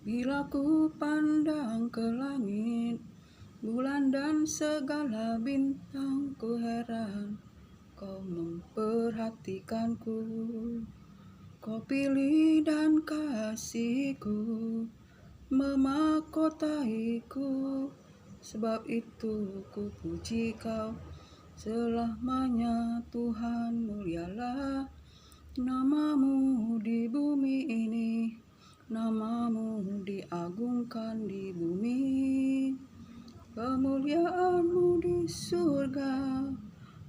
Bila ku pandang ke langit, bulan dan segala bintang, ku heran kau memperhatikanku. Kau pilih dan kasihku, memahkotaiku. Sebab itu ku puji kau selamanya. Tuhan, mulialah namamu di bumi ini, namamu diagungkan di bumi. Kemuliaanmu di surga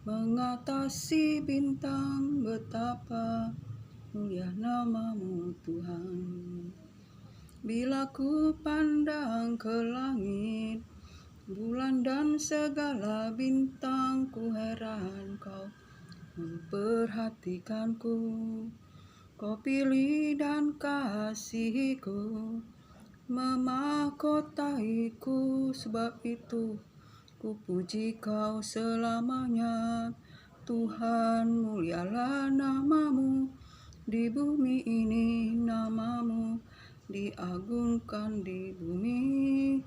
mengatasi bintang, betapa mulia namamu Tuhan. Bila ku pandang ke langit, bulan dan segala bintang, ku heran kau memperhatikanku. Kau pilih dan kasihiku, memahkotaiku. Sebab itu ku puji kau selamanya. Tuhan, mulialah namamu di bumi ini, namamu diagungkan di bumi.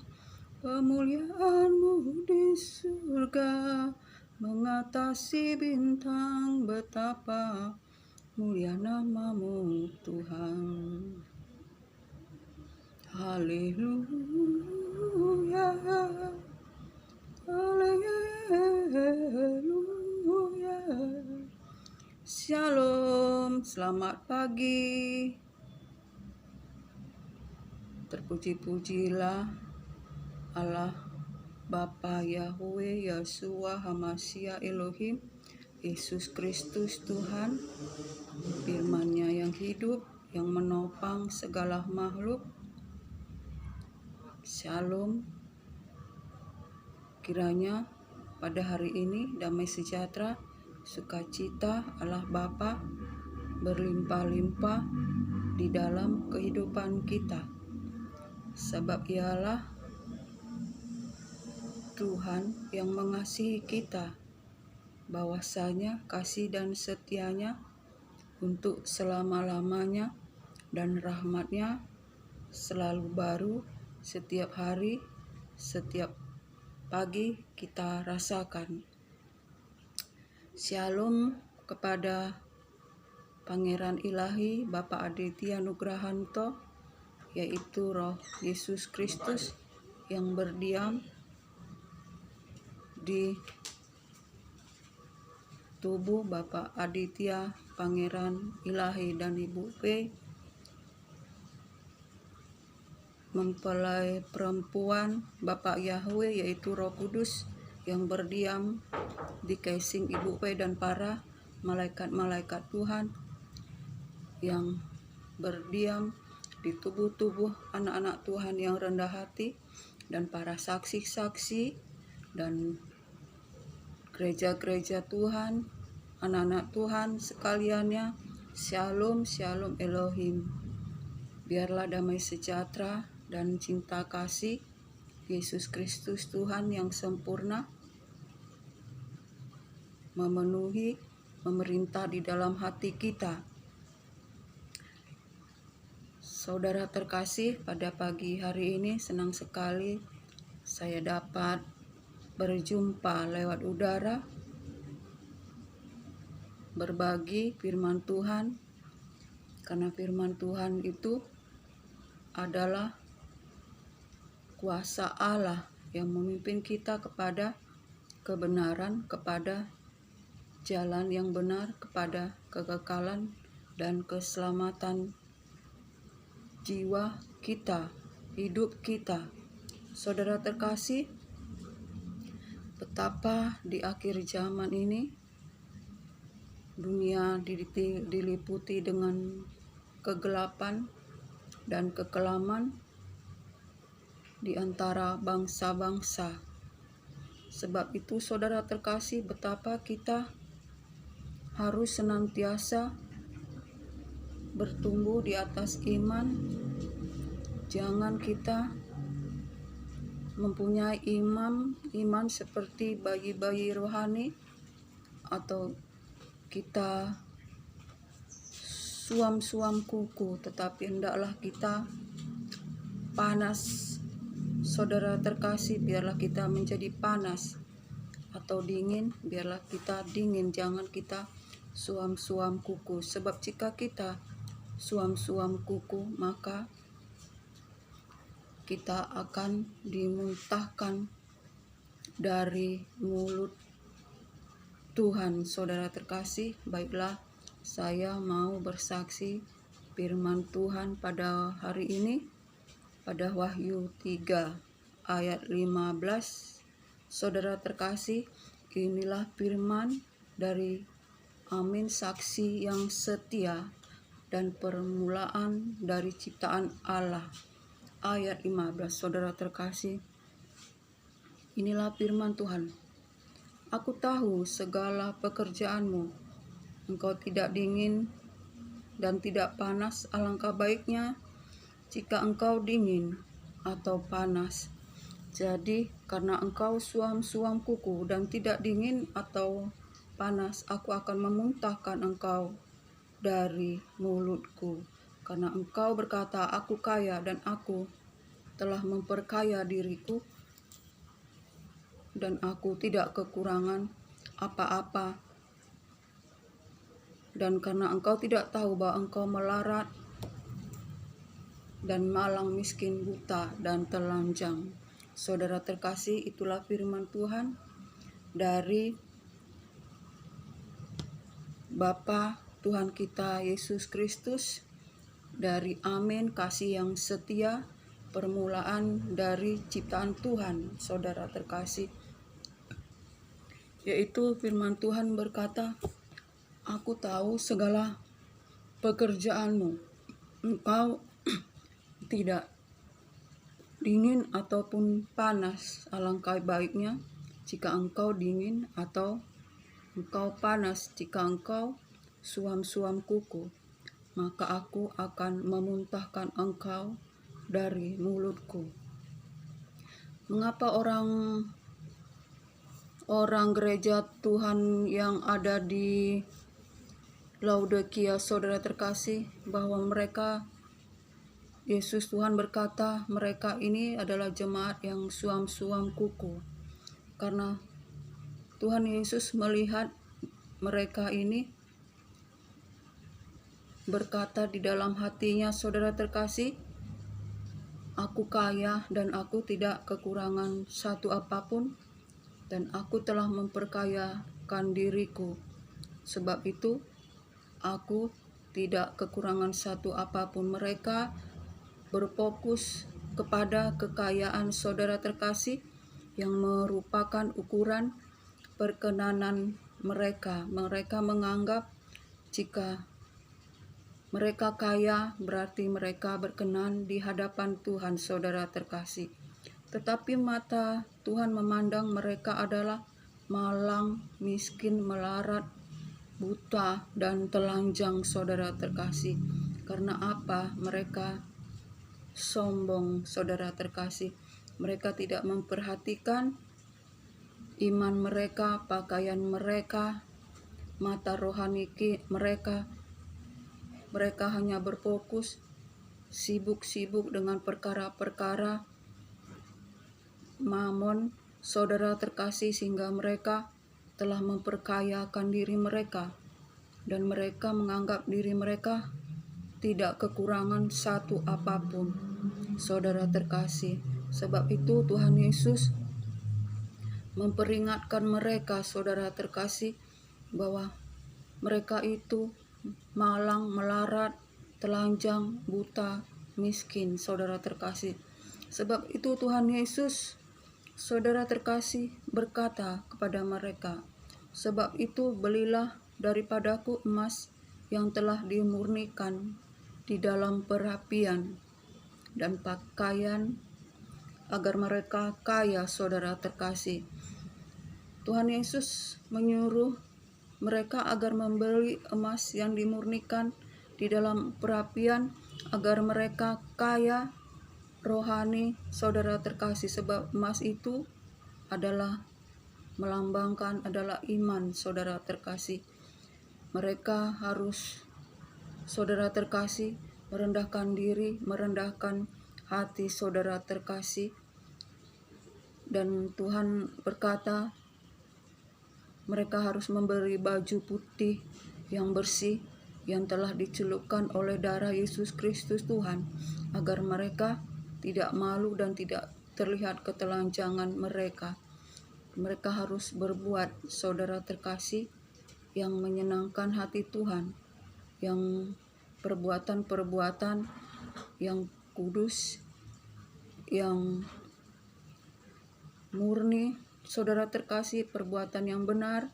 Kemuliaanmu di surga mengatasi bintang, betapa mulia namamu Tuhan. Haleluya, haleluya. Shalom, selamat pagi. Terpuji-pujilah Allah Bapa Yahweh, Yeshua, Hamashiach, Elohim, Yesus Kristus Tuhan, firman-Nya yang hidup, yang menopang segala makhluk. Shalom. Kiranya pada hari ini damai sejahtera, sukacita Allah Bapa berlimpah-limpah di dalam kehidupan kita. Sebab Ialah Tuhan yang mengasihi kita, bahwasanya kasih dan setia-Nya untuk selama-lamanya, dan rahmat-Nya selalu baru setiap hari, setiap pagi kita rasakan. Shalom kepada Pangeran Ilahi Bapa Aditya Nugrahanto, yaitu Roh Yesus Kristus yang berdiam di tubuh Bapak Aditya, Pangeran Ilahi dan Ibu P, mempelai perempuan Bapak Yahweh yaitu Roh Kudus yang berdiam di casing Ibu P dan para malaikat-malaikat Tuhan yang berdiam di tubuh-tubuh anak-anak Tuhan yang rendah hati, dan para saksi-saksi dan gereja-gereja Tuhan, anak-anak Tuhan sekaliannya. Shalom, shalom Elohim. Biarlah damai sejahtera dan cinta kasih Yesus Kristus Tuhan yang sempurna memenuhi, memerintah di dalam hati kita. Saudara terkasih, pada pagi hari ini senang sekali saya dapat berjumpa lewat udara, berbagi firman Tuhan, karena firman Tuhan itu adalah kuasa Allah yang memimpin kita kepada kebenaran, kepada jalan yang benar, kepada kekekalan dan keselamatan jiwa kita, hidup kita. Saudara terkasih, betapa di akhir zaman ini dunia diliputi dengan kegelapan dan kekelaman di antara bangsa-bangsa. Sebab itu saudara terkasih, betapa kita harus senantiasa bertumbuh di atas iman. Jangan kita mempunyai iman seperti bayi-bayi rohani, atau kita suam-suam kuku, tetapi hendaklah kita panas. Saudara terkasih, biarlah kita menjadi panas, atau dingin, biarlah kita dingin, jangan kita suam-suam kuku. Sebab jika kita suam-suam kuku, maka kita akan dimuntahkan dari mulut Tuhan. Saudara terkasih, baiklah, saya mau bersaksi firman Tuhan pada hari ini, pada Wahyu 3 ayat 15. Saudara terkasih, inilah firman dari Amin, saksi yang setia dan permulaan dari ciptaan Allah. Ayat 15. Saudara terkasih, inilah firman Tuhan. Aku tahu segala pekerjaanmu. Engkau tidak dingin dan tidak panas. Alangkah baiknya jika engkau dingin atau panas. Jadi karena engkau suam-suam kuku dan tidak dingin atau panas, aku akan memuntahkan engkau dari mulutku. Karena engkau berkata, aku kaya dan aku telah memperkaya diriku, dan aku tidak kekurangan apa-apa. Dan karena engkau tidak tahu bahwa engkau melarat dan malang, miskin, buta, dan telanjang. Saudara terkasih, itulah firman Tuhan dari Bapa Tuhan kita Yesus Kristus, dari Amin, kasih yang setia, permulaan dari ciptaan Tuhan. Saudara terkasih, yaitu firman Tuhan berkata, aku tahu segala pekerjaanmu. Engkau tidak dingin ataupun panas. Alangkah baiknya jika engkau dingin atau engkau panas. Jika engkau suam-suam kuku, maka aku akan memuntahkan engkau dari mulutku. Mengapa orang gereja Tuhan yang ada di Laodikia, saudara terkasih, bahwa mereka, Yesus Tuhan berkata, mereka ini adalah jemaat yang suam-suam kuku. Karena Tuhan Yesus melihat mereka ini berkata di dalam hatinya, saudara terkasih, aku kaya dan aku tidak kekurangan satu apapun, dan aku telah memperkayakan diriku. Sebab itu, aku tidak kekurangan satu apapun. Mereka berfokus kepada kekayaan, saudara terkasih, yang merupakan ukuran perkenanan mereka. Mereka menganggap jika mereka kaya berarti mereka berkenan di hadapan Tuhan, saudara terkasih. Tetapi mata Tuhan memandang mereka adalah malang, miskin, melarat, buta, dan telanjang, saudara terkasih. Karena apa? Mereka sombong, saudara terkasih. Mereka tidak memperhatikan iman mereka, pakaian mereka, mata rohani mereka. Mereka hanya berfokus sibuk-sibuk dengan perkara-perkara mamon, saudara terkasih, sehingga mereka telah memperkayakan diri mereka, dan mereka menganggap diri mereka tidak kekurangan satu apapun, saudara terkasih. Sebab itu Tuhan Yesus memperingatkan mereka, saudara terkasih, bahwa mereka itu malang, melarat, telanjang, buta, miskin, saudara terkasih. Sebab itu Tuhan Yesus, saudara terkasih, berkata kepada mereka, sebab itu belilah daripadaku emas yang telah dimurnikan di dalam perapian, dan pakaian agar mereka kaya, saudara terkasih. Tuhan Yesus menyuruh mereka agar membeli emas yang dimurnikan di dalam perapian agar mereka kaya rohani, saudara terkasih. Sebab emas itu adalah melambangkan adalah iman, saudara terkasih. Mereka harus, saudara terkasih, merendahkan diri, merendahkan hati saudara terkasih. Dan Tuhan berkata, mereka harus memberi baju putih yang bersih, yang telah dicelupkan oleh darah Yesus Kristus Tuhan, agar mereka tidak malu dan tidak terlihat ketelanjangan mereka. Mereka harus berbuat, saudara terkasih, yang menyenangkan hati Tuhan, yang perbuatan-perbuatan yang kudus, yang murni, saudara terkasih, perbuatan yang benar,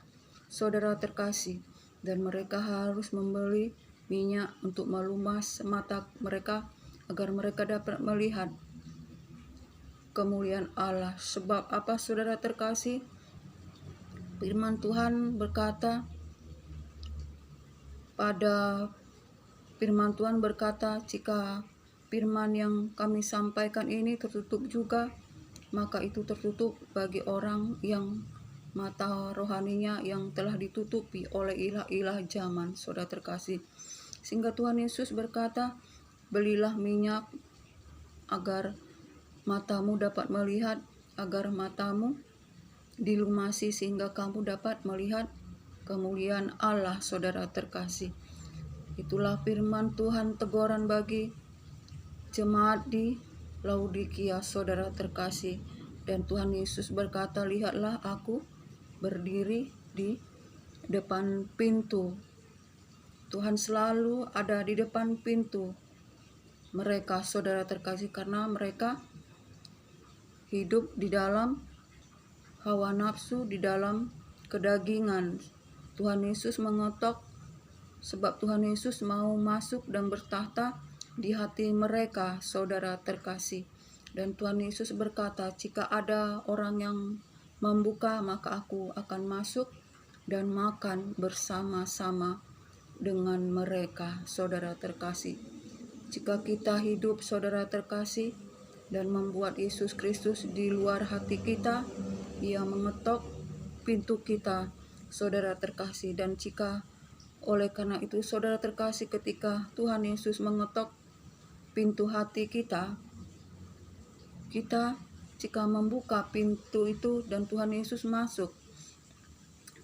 saudara terkasih. Dan mereka harus membeli minyak untuk melumas mata mereka, agar mereka dapat melihat kemuliaan Allah. Sebab apa, saudara terkasih? Firman Tuhan berkata, jika firman yang kami sampaikan ini tertutup juga, maka itu tertutup bagi orang yang mata rohaninya yang telah ditutupi oleh ilah-ilah zaman, saudara terkasih. Sehingga Tuhan Yesus berkata, belilah minyak agar matamu dapat melihat, agar matamu dilumasi sehingga kamu dapat melihat kemuliaan Allah, saudara terkasih. Itulah firman Tuhan, teguran bagi jemaat di Laodikia, saudara terkasih. Dan Tuhan Yesus berkata, lihatlah aku berdiri di depan pintu. Tuhan selalu ada di depan pintu mereka, saudara terkasih, karena mereka hidup di dalam hawa nafsu, di dalam kedagingan. Tuhan Yesus mengetok, sebab Tuhan Yesus mau masuk dan bertahta di hati mereka, saudara terkasih. Dan Tuhan Yesus berkata, jika ada orang yang membuka, maka aku akan masuk dan makan bersama-sama dengan mereka, saudara terkasih. Jika kita hidup, saudara terkasih, dan membuat Yesus Kristus di luar hati kita, Ia mengetok pintu kita, saudara terkasih. Dan jika oleh karena itu, saudara terkasih, ketika Tuhan Yesus mengetok pintu hati kita jika membuka pintu itu dan Tuhan Yesus masuk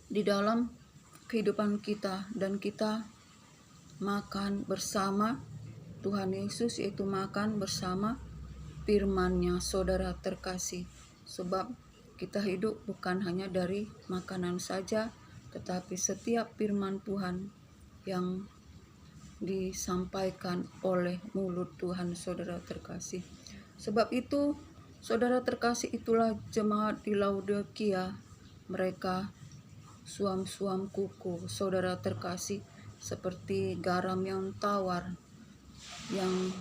di dalam kehidupan kita, dan kita makan bersama Tuhan Yesus, yaitu makan bersama firman-Nya, saudara terkasih. Sebab kita hidup bukan hanya dari makanan saja, tetapi setiap firman Tuhan yang disampaikan oleh mulut Tuhan, saudara terkasih. Sebab itu, saudara terkasih, itulah jemaat di Laodikia. Mereka suam-suam kuku, saudara terkasih, seperti garam yang tawar, yang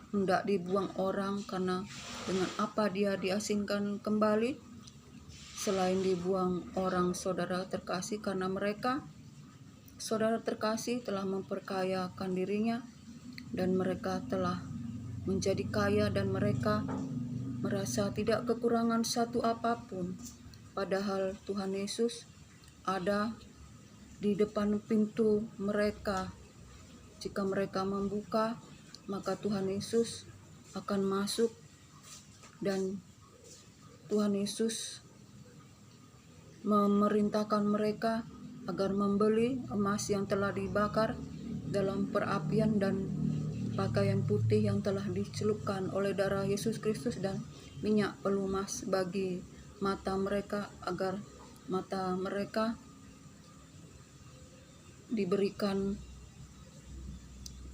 hendak dibuang orang, karena dengan apa dia diasingkan kembali, selain dibuang orang, saudara terkasih, karena mereka, saudara terkasih, telah memperkayakan dirinya, dan mereka telah menjadi kaya, dan mereka merasa tidak kekurangan satu apapun. Padahal Tuhan Yesus ada di depan pintu mereka. Jika mereka membuka, maka Tuhan Yesus akan masuk, dan Tuhan Yesus memerintahkan mereka agar membeli emas yang telah dibakar dalam perapian, dan pakaian putih yang telah dicelupkan oleh darah Yesus Kristus, dan minyak pelumas bagi mata mereka, agar mata mereka diberikan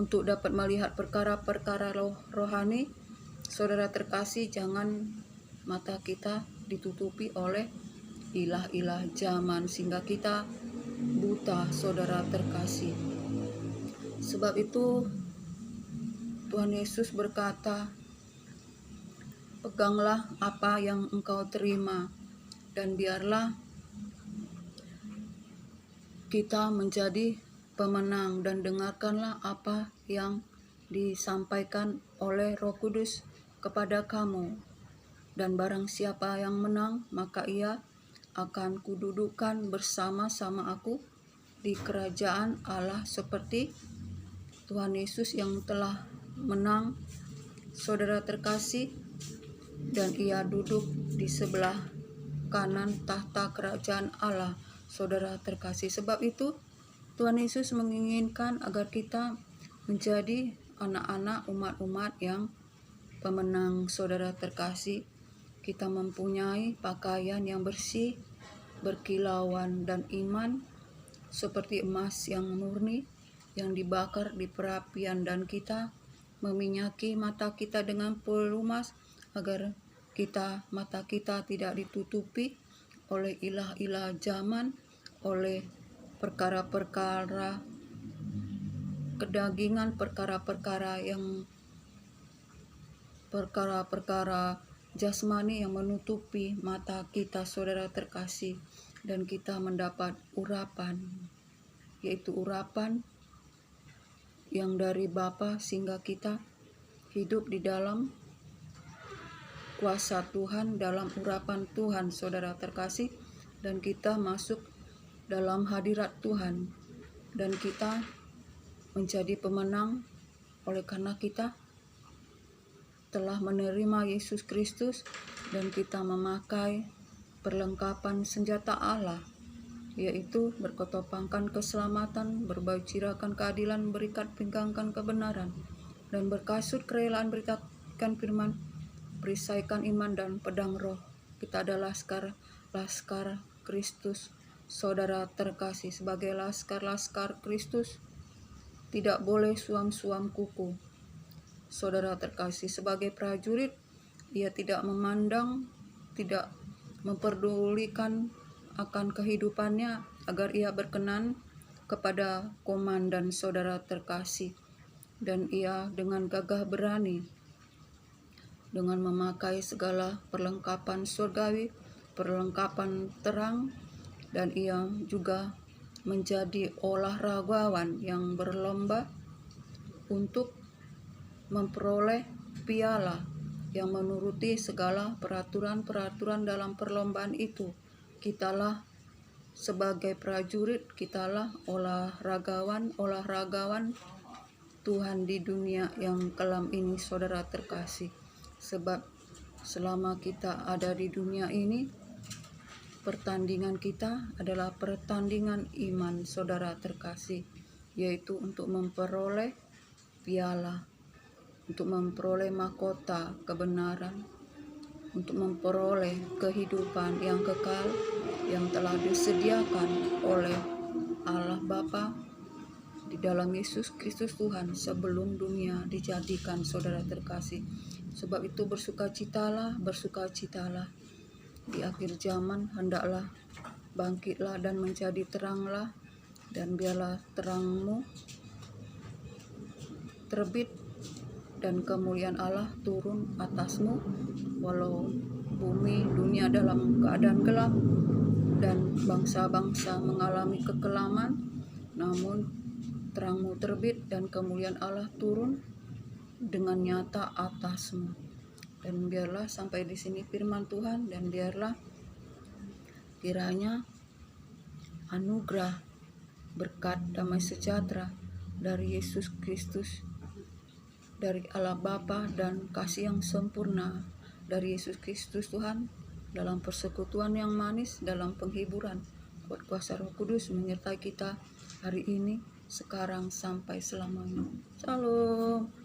untuk dapat melihat perkara-perkara rohani. Saudara terkasih, jangan mata kita ditutupi oleh ilah-ilah zaman sehingga kita buta, saudara terkasih. Sebab itu Tuhan Yesus berkata, peganglah apa yang engkau terima, dan biarlah kita menjadi pemenang, dan dengarkanlah apa yang disampaikan oleh Roh Kudus kepada kamu. Dan barang siapa yang menang, maka ia akan kududukan bersama-sama aku di kerajaan Allah, seperti Tuhan Yesus yang telah menang saudara terkasih, dan ia duduk di sebelah kanan tahta kerajaan Allah, saudara terkasih. Sebab itu Tuhan Yesus menginginkan agar kita menjadi anak-anak umat-umat yang pemenang, saudara terkasih. Kita mempunyai pakaian yang bersih, berkilauan, dan iman seperti emas yang murni yang dibakar di perapian, dan kita meminyaki mata kita dengan pelumas agar mata kita tidak ditutupi oleh ilah-ilah zaman, oleh perkara-perkara kedagingan, perkara-perkara jasmani yang menutupi mata kita, saudara terkasih, dan kita mendapat urapan, yaitu urapan yang dari Bapa, sehingga kita hidup di dalam kuasa Tuhan, dalam urapan Tuhan, saudara terkasih, dan kita masuk dalam hadirat Tuhan, dan kita menjadi pemenang oleh karena kita telah menerima Yesus Kristus, dan kita memakai perlengkapan senjata Allah, yaitu berketopangkan keselamatan, berbaju keadilan, berikat pinggangkan kebenaran, dan berkasut kerelaan beritakan firman, perisaikan iman, dan pedang roh. Kita adalah laskar Kristus, saudara terkasih. Sebagai laskar Kristus tidak boleh suam-suam kuku, saudara terkasih. Sebagai prajurit, ia tidak memandang, tidak memperdulikan akan kehidupannya agar ia berkenan kepada komandan, saudara terkasih. Dan ia dengan gagah berani, dengan memakai segala perlengkapan surgawi, perlengkapan terang, dan ia juga menjadi olahragawan yang berlomba untuk memperoleh piala yang menuruti segala peraturan-peraturan dalam perlombaan itu. Kitalah sebagai prajurit, kitalah olahragawan Tuhan di dunia yang kelam ini, saudara terkasih. Sebab selama kita ada di dunia ini, pertandingan kita adalah pertandingan iman, saudara terkasih, yaitu untuk memperoleh piala, untuk memperoleh mahkota kebenaran, untuk memperoleh kehidupan yang kekal yang telah disediakan oleh Allah Bapa di dalam Yesus Kristus Tuhan sebelum dunia dijadikan, saudara terkasih. Sebab itu bersukacitalah di akhir zaman, hendaklah bangkitlah dan menjadi teranglah, dan biarlah terangmu terbit dan kemuliaan Allah turun atasmu, walau bumi dunia dalam keadaan gelap dan bangsa-bangsa mengalami kekelaman, namun terangmu terbit dan kemuliaan Allah turun dengan nyata atasmu. Dan biarlah sampai di sini firman Tuhan, dan biarlah kiranya anugerah, berkat, damai sejahtera dari Yesus Kristus, dari Allah Bapa, dan kasih yang sempurna dari Yesus Kristus Tuhan, dalam persekutuan yang manis, dalam penghiburan kuat kuasa Roh Kudus menyertai kita hari ini, sekarang, sampai selamanya. Shalom.